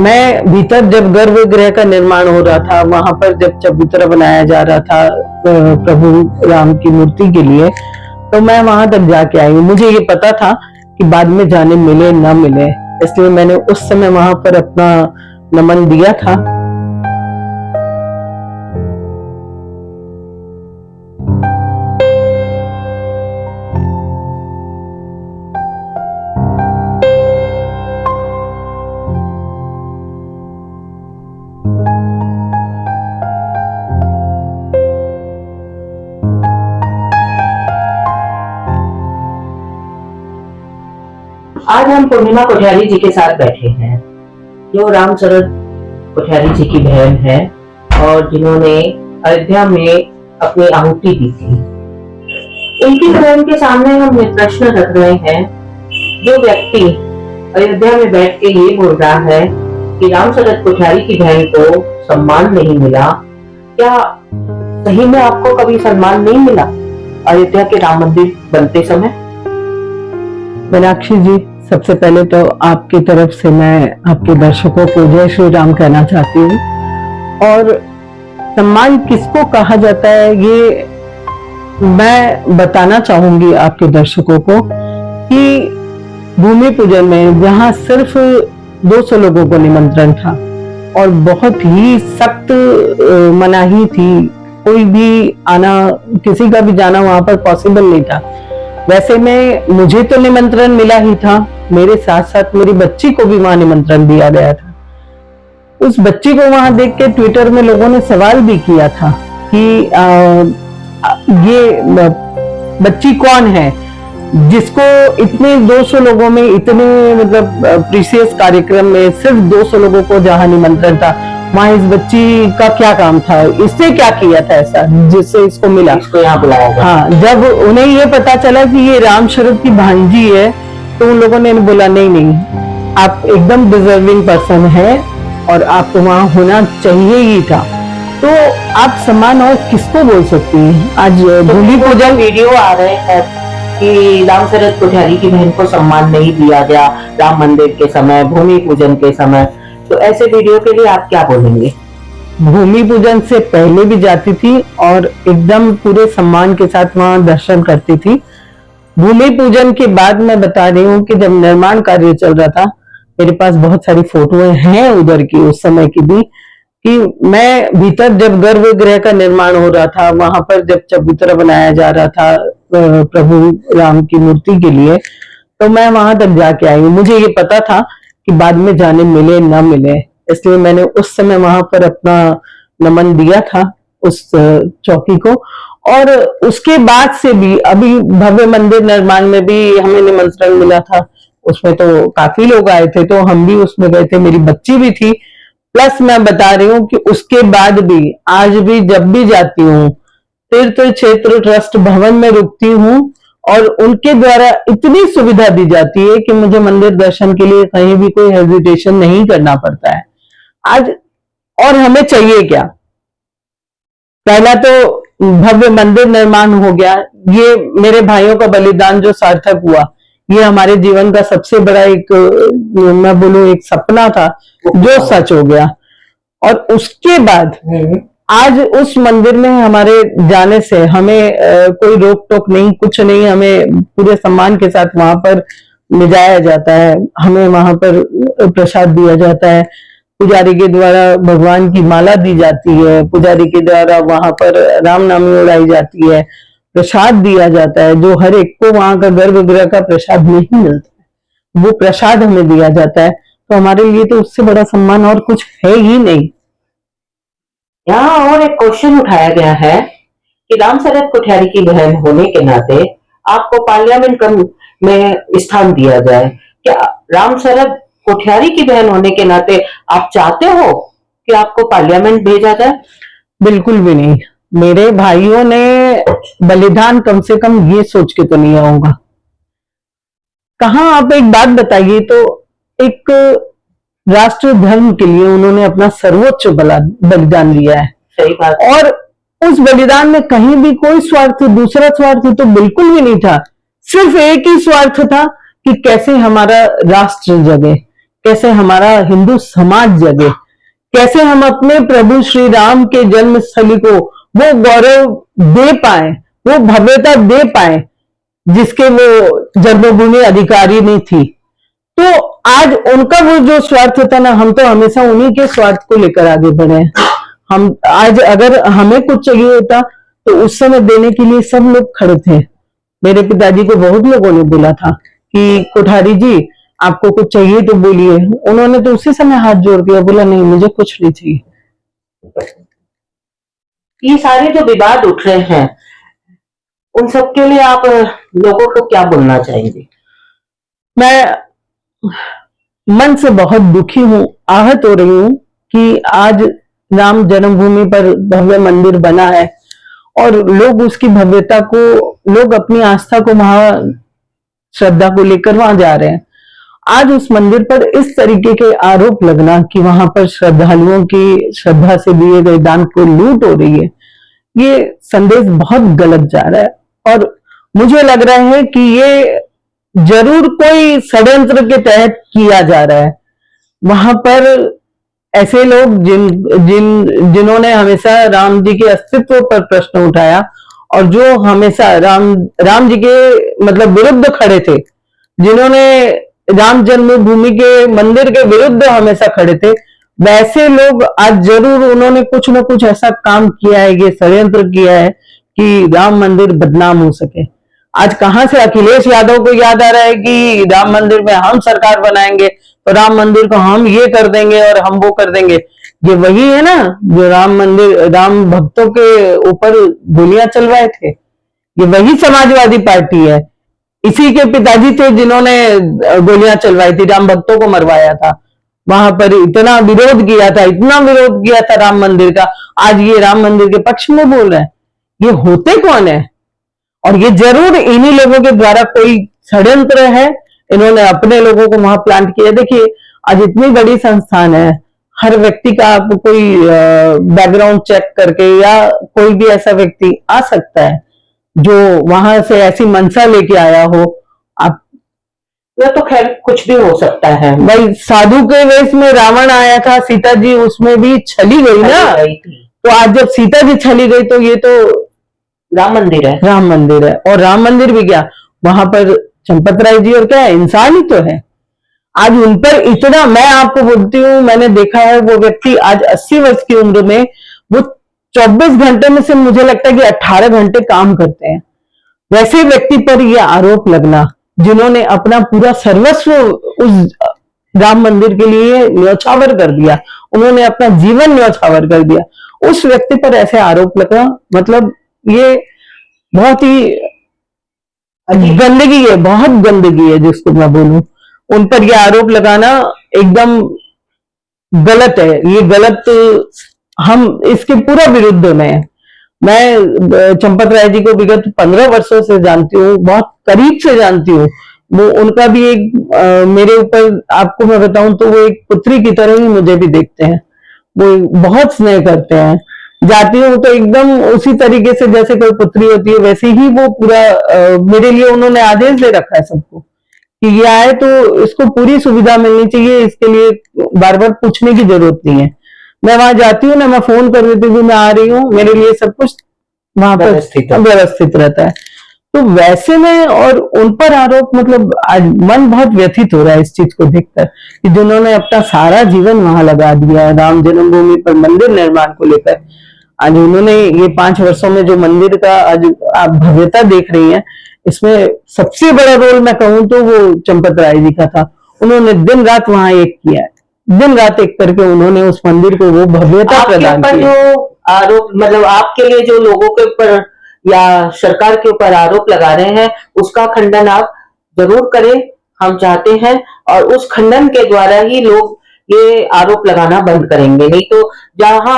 मैं भीतर जब गर्भगृह का निर्माण हो रहा था, वहां पर जब चबूतरा बनाया जा रहा था प्रभु राम की मूर्ति के लिए, तो मैं वहां तक जाके आई। मुझे ये पता था कि बाद में जाने मिले ना मिले, इसलिए मैंने उस समय वहां पर अपना नमन दिया था। आज हम पूर्णिमा कोठारी जी के साथ बैठे हैं, जो राम शरद कोठारी जी की बहन है और जिन्होंने अयोध्या में अपनी आहुति दी थी। उनकी बहन के सामने हम ये प्रश्न रख रहे हैं, जो व्यक्ति अयोध्या में बैठ के ये बोल रहा है कि राम शरद कोठारी की बहन को सम्मान नहीं मिला, क्या सही में आपको कभी सम्मान नहीं मिला अयोध्या के राम मंदिर बनते समय? मीनाक्षी जी, सबसे पहले तो आपकी तरफ से मैं आपके दर्शकों को जय श्री राम कहना चाहती हूँ। और सम्मान किसको कहा जाता है ये मैं बताना चाहूंगी आपके दर्शकों को कि भूमि पूजन में जहाँ सिर्फ 200 लोगों को निमंत्रण था और बहुत ही सख्त मनाही थी, कोई भी आना, किसी का भी जाना वहां पर पॉसिबल नहीं था। वैसे में मुझे तो निमंत्रण मिला ही था, मेरे साथ साथ मेरी बच्ची को भी वहां निमंत्रण दिया गया था। उस बच्ची को वहां देख के ट्विटर में लोगों ने सवाल भी किया था कि ये बच्ची कौन है जिसको इतने 200 लोगों में, इतने मतलब प्रीसियस कार्यक्रम में सिर्फ 200 लोगों को जहां निमंत्रण था, वहां इस बच्ची का क्या काम था, इससे क्या किया था ऐसा जिससे इसको मिला, इसको यहाँ बुलाया गया। हाँ, जब उन्हें ये पता चला कि ये राम शरद की भांजी है, तो उन लोगों ने बोला नहीं, आप एकदम डिजर्विंग पर्सन है और आपको वहां होना चाहिए ही था। तो आप सम्मान और किसको बोल सकती हैं? आज भूमि पूजन वीडियो आ रहे हैं कि राम शरद कोठारी की बहन को सम्मान नहीं दिया गया राम मंदिर के समय, भूमि पूजन के समय, तो ऐसे वीडियो के लिए आप क्या बोलेंगे? भूमि पूजन से पहले भी जाती थी और एकदम पूरे सम्मान के साथ वहां दर्शन करती थी। भूमि पूजन के बाद मैं बता रही हूँ कि जब निर्माण कार्य चल रहा था, मेरे पास बहुत सारी फोटोएं हैं उधर की, उस समय की भी, कि मैं भीतर जब गर्भगृह का निर्माण हो रहा था, वहां पर जब चबूतरा बनाया जा रहा था प्रभु राम की मूर्ति के लिए, तो मैं वहां तक जाके आई। मुझे ये पता था कि बाद में जाने मिले ना मिले, इसलिए मैंने उस समय वहां पर अपना नमन दिया था उस चौकी को। और उसके बाद से भी अभी भव्य मंदिर निर्माण में भी हमें निमंत्रण मिला था, उसमें तो काफी लोग आए थे, तो हम भी उसमें गए थे, मेरी बच्ची भी थी। प्लस मैं बता रही हूँ कि उसके बाद भी, आज भी जब भी जाती हूँ, तीर्थ क्षेत्र ट्रस्ट भवन में रुकती हूँ और उनके द्वारा इतनी सुविधा दी जाती है कि मुझे मंदिर दर्शन के लिए कहीं भी कोई हेजिटेशन नहीं करना पड़ता है। आज और हमें चाहिए क्या? पहला तो भव्य मंदिर निर्माण हो गया, ये मेरे भाइयों का बलिदान जो सार्थक हुआ, ये हमारे जीवन का सबसे बड़ा एक, मैं बोलूं, एक सपना था जो सच हो गया। और उसके बाद आज उस मंदिर में हमारे जाने से हमें कोई रोक टोक नहीं, कुछ नहीं, हमें पूरे सम्मान के साथ वहां पर ले जाया जाता है, हमें वहां पर प्रसाद दिया जाता है, पुजारी के द्वारा भगवान की माला दी जाती है, पुजारी के द्वारा वहां पर राम नामी उड़ाई जाती है, प्रसाद दिया जाता है, जो हर एक को वहां का गर्भगृह का प्रसाद नहीं मिलता है, वो प्रसाद हमें दिया जाता है। तो हमारे लिए तो उससे बड़ा सम्मान और कुछ है ही नहीं। यहाँ और एक क्वेश्चन उठाया गया है कि राम शरद कोठारी की बहन होने के नाते आपको पार्लियामेंट में स्थान दिया जाए। क्या राम शरद कोठारी की बहन होने के नाते आप चाहते हो कि आपको पार्लियामेंट भेजा जाए? बिल्कुल भी नहीं। मेरे भाइयों ने बलिदान कम से कम ये सोच के तो नहीं होगा। कहाँ, आप एक बात बताइए, तो एक राष्ट्र धर्म के लिए उन्होंने अपना सर्वोच्च बलिदान दिया है। सही बात। और उस बलिदान में कहीं भी कोई स्वार्थ, दूसरा स्वार्थ तो बिल्कुल भी नहीं था। सिर्फ एक ही स्वार्थ था कि कैसे हमारा राष्ट्र जगे, कैसे हमारा हिंदू समाज जगे, कैसे हम अपने प्रभु श्री राम के जन्म स्थली को वो गौरव दे पाए, वो भव्यता दे पाए जिसके वो जन्मभूमि अधिकारी नहीं थी। तो आज उनका वो जो स्वार्थ था ना, हम तो हमेशा उन्हीं के स्वार्थ को लेकर आगे बढ़े हैं। हम आज अगर हमें कुछ चाहिए होता तो उस समय देने के लिए सब लोग खड़े थे। मेरे पिताजी को बहुत लोगों ने बोला था कि कोठारी जी आपको कुछ चाहिए तो बोलिए, उन्होंने तो उसी समय हाथ जोड़ दिया, बोला नहीं मुझे कुछ नहीं चाहिए। ये सारे जो विवाद उठ रहे हैं उन सब के लिए आप लोगों को क्या बोलना चाहेंगे? मैं मन से बहुत दुखी हूँ, आहत हो रही हूँ कि आज राम जन्मभूमि पर भव्य मंदिर बना है और लोग उसकी भव्यता को, लोग अपनी आस्था को वहां, श्रद्धा को लेकर वहां जा रहे हैं। आज उस मंदिर पर इस तरीके के आरोप लगना कि वहां पर श्रद्धालुओं की श्रद्धा से दिए गए दान को लूट हो रही है, ये संदेश बहुत गलत जा रहा है और मुझे लग रहा है कि ये जरूर कोई षड्यंत्र के तहत किया जा रहा है। वहां पर ऐसे लोग जिन्होंने हमेशा राम जी के अस्तित्व पर प्रश्न उठाया और जो हमेशा राम जी के मतलब विरुद्ध खड़े थे, जिन्होंने राम जन्मभूमि के मंदिर के विरुद्ध हमेशा खड़े थे, वैसे लोग आज जरूर उन्होंने कुछ न कुछ ऐसा काम किया है, ये षड्यंत्र किया है कि राम मंदिर बदनाम हो सके। आज कहां से अखिलेश यादव को याद आ रहा है कि राम मंदिर में हम सरकार बनाएंगे तो राम मंदिर को हम ये कर देंगे और हम वो कर देंगे। ये वही है ना जो राम भक्तों के ऊपर गोलियां चलवाए थे, ये वही समाजवादी पार्टी है। इसी के पिताजी थे जिन्होंने गोलियां चलवाई थी, राम भक्तों को मरवाया था, वहां पर इतना विरोध किया था, इतना विरोध किया था राम मंदिर का। आज ये राम मंदिर के पक्ष में बोल रहे हैं, ये होते कौन है? और ये जरूर इन्हीं लोगों के द्वारा कोई षड्यंत्र है, इन्होंने अपने लोगों को वहां प्लांट किया। देखिए आज इतनी बड़ी संस्थान है, हर व्यक्ति का आप कोई बैकग्राउंड चेक करके या कोई भी ऐसा व्यक्ति आ सकता है जो वहां से ऐसी मंशा लेके आया हो। आप तो खैर कुछ भी हो सकता है भाई, साधु के वेश में रावण आया था, सीता जी उसमें भी छली गई ना, तो आज जब सीता जी छली गई तो ये तो राम मंदिर है, राम मंदिर है। और राम मंदिर भी क्या, वहां पर चंपत राय जी और क्या है, इंसान ही तो है। आज उन पर इतना, मैं आपको बोलती हूँ, मैंने देखा है वो व्यक्ति आज 80 वर्ष की उम्र में वो 24 घंटे में से मुझे लगता है कि 18 घंटे काम करते हैं। वैसे व्यक्ति पर यह आरोप लगना जिन्होंने अपना पूरा सर्वस्व उस राम मंदिर के लिए न्यौछावर कर दिया, उन्होंने अपना जीवन न्यौछावर कर दिया, उस व्यक्ति पर ऐसे आरोप लगना मतलब ये बहुत ही गंदगी है, बहुत गंदगी है जिसको मैं बोलूं। उन पर यह आरोप लगाना एकदम गलत है, ये गलत, हम इसके पूरा विरुद्ध में है। मैं चंपत राय जी को विगत 15 वर्षों से जानती हूँ, बहुत करीब से जानती हूँ। वो उनका भी एक मेरे ऊपर आपको मैं बताऊं तो वो एक पुत्री की तरह ही मुझे भी देखते हैं, वो बहुत स्नेह करते हैं। जाती हूँ तो एकदम उसी तरीके से जैसे कोई पुत्री होती है वैसे ही वो पूरा मेरे लिए उन्होंने आदेश दे रखा है सबको कि ये आए तो इसको पूरी सुविधा मिलनी चाहिए, इसके लिए बार बार पूछने की जरूरत नहीं है। मैं वहां जाती हूँ ना, मैं फोन कर देती हूँ मैं आ रही हूँ, मेरे लिए सब कुछ वहां पर व्यवस्थित रहता है। तो वैसे में और उन पर आरोप, मतलब आज मन बहुत व्यथित हो रहा है इस चीज को देखकर कि जिन्होंने अपना सारा जीवन वहां लगा दिया है राम जन्मभूमि पर मंदिर निर्माण को लेकर। आज उन्होंने ये 5 वर्षों में जो मंदिर का आज आप भव्यता देख रही हैं, इसमें सबसे बड़ा रोल मैं कहूँ तो वो चंपत राय जी का था। उन्होंने दिन रात वहां एक किया है, दिन रात एक करके उन्होंने उस मंदिर को वो भव्यता प्रदान की। जो आरोप मतलब आपके लिए जो लोगों के ऊपर या सरकार के ऊपर आरोप लगा रहे हैं उसका खंडन आप जरूर करें, हम चाहते हैं, और उस खंडन के द्वारा ही लोग ये आरोप लगाना बंद करेंगे। नहीं तो जहां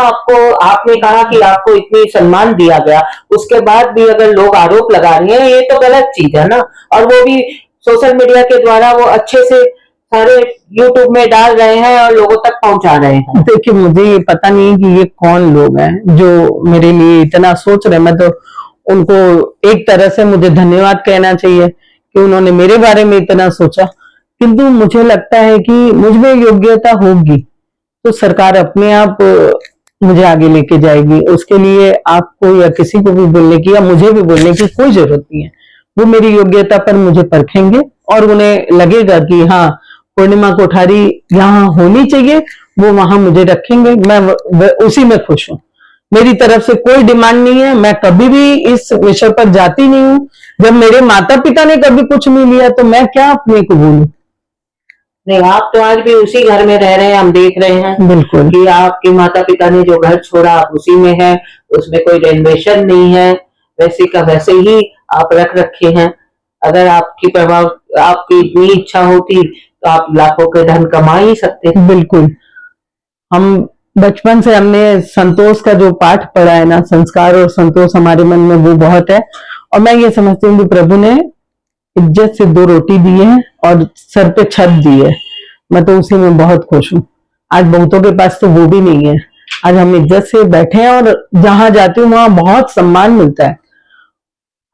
आपने कहा कि आपको इतनी सम्मान दिया गया, उसके बाद भी अगर लोग आरोप लगा रहे हैं ये तो गलत चीज है ना। और वो भी सोशल मीडिया के द्वारा वो अच्छे से सारे यूट्यूब में डाल रहे हैं और लोगों तक पहुंचा रहे हैं। देखिए मुझे ये पता नहीं कि ये कौन लोग हैं जो मेरे लिए इतना सोच रहे हैं। मैं तो उनको एक तरह से मुझे धन्यवाद कहना चाहिए कि उन्होंने मेरे बारे में इतना सोचा किंतु मुझे लगता है कि मुझ में योग्यता होगी तो सरकार अपने आप मुझे आगे लेके जाएगी। उसके लिए आपको या किसी को भी बोलने की या मुझे भी बोलने की कोई जरूरत नहीं है। वो मेरी योग्यता पर मुझे परखेंगे और उन्हें लगेगा कि हाँ पूर्णिमा कोठारी यहाँ होनी चाहिए, वो वहां मुझे रखेंगे। मैं उसी में खुश हूँ। मेरी तरफ से कोई डिमांड नहीं है। मैं कभी भी इस विषय पर जाती नहीं हूँ। जब मेरे माता पिता ने कभी कुछ नहीं लिया तो मैं क्या अपने को बोलूं। नहीं, आप तो आज भी उसी घर में रह रहे हैं, हम देख रहे हैं बिल्कुल कि आपके माता पिता ने जो घर छोड़ा आप उसी में है, उसमें कोई रेनोवेशन नहीं है, वैसे का वैसे ही आप रख रखे हैं। अगर आपकी प्रभाव आपकी इतनी इच्छा होती तो आप लाखों के धन कमा ही सकते थे। बिल्कुल। हम बचपन से हमने संतोष का जो पाठ पढ़ा है ना, संस्कार और संतोष हमारे मन में वो बहुत है। और मैं ये समझती हूँ कि प्रभु ने इज्जत से 2 रोटी दी है और सर पे छत दी है। मैं तो उसी में बहुत खुश हूँ। आज बहुतों के पास तो वो भी नहीं है। आज हम इज्जत से बैठे हैं और जहां जाती हूँ वहां बहुत सम्मान मिलता है।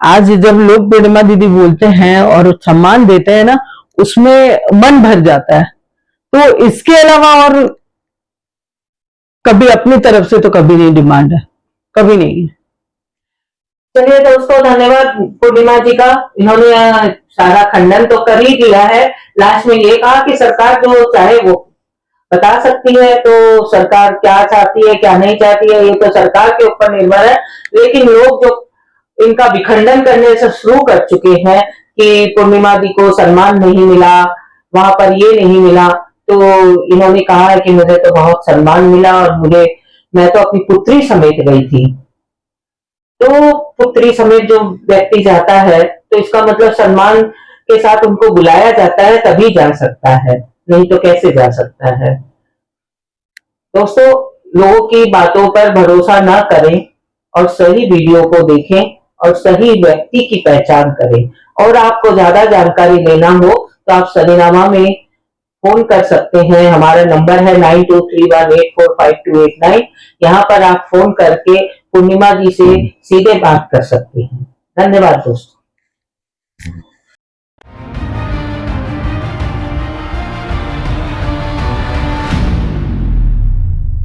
आज जब लोग पूर्णिमा दीदी बोलते हैं और सम्मान देते हैं ना, उसमें मन भर जाता है। तो इसके अलावा और कभी अपनी तरफ से तो कभी नहीं डिमांड है, कभी नहीं। चलिए दोस्तों, धन्यवाद पूर्णिमा जी का। इन्होंने सारा खंडन तो कर ही दिया है। लास्ट में ये कहा कि सरकार जो चाहे वो बता सकती है, तो सरकार क्या चाहती है क्या नहीं चाहती है ये तो सरकार के ऊपर निर्भर है। लेकिन लोग जो इनका विखंडन करने से शुरू कर चुके हैं कि पूर्णिमा दी को सम्मान नहीं मिला, वहां पर ये नहीं मिला, तो इन्होंने कहा है कि मुझे तो बहुत सम्मान मिला और मैं तो अपनी पुत्री समेत गई थी। तो पुत्री समेत जो व्यक्ति जाता है तो इसका मतलब सम्मान के साथ उनको बुलाया जाता है तभी जा सकता है, नहीं तो कैसे जा सकता है। दोस्तों, लोगों की बातों पर भरोसा ना करें और सही वीडियो को देखें और सही व्यक्ति की पहचान करें। और आपको ज्यादा जानकारी लेना हो तो आप सनीनामा में फोन कर सकते हैं। हमारा नंबर है 9231845289। यहाँ पर आप फोन करके पूर्णिमा जी से सीधे बात कर सकते हैं। धन्यवाद दोस्तों।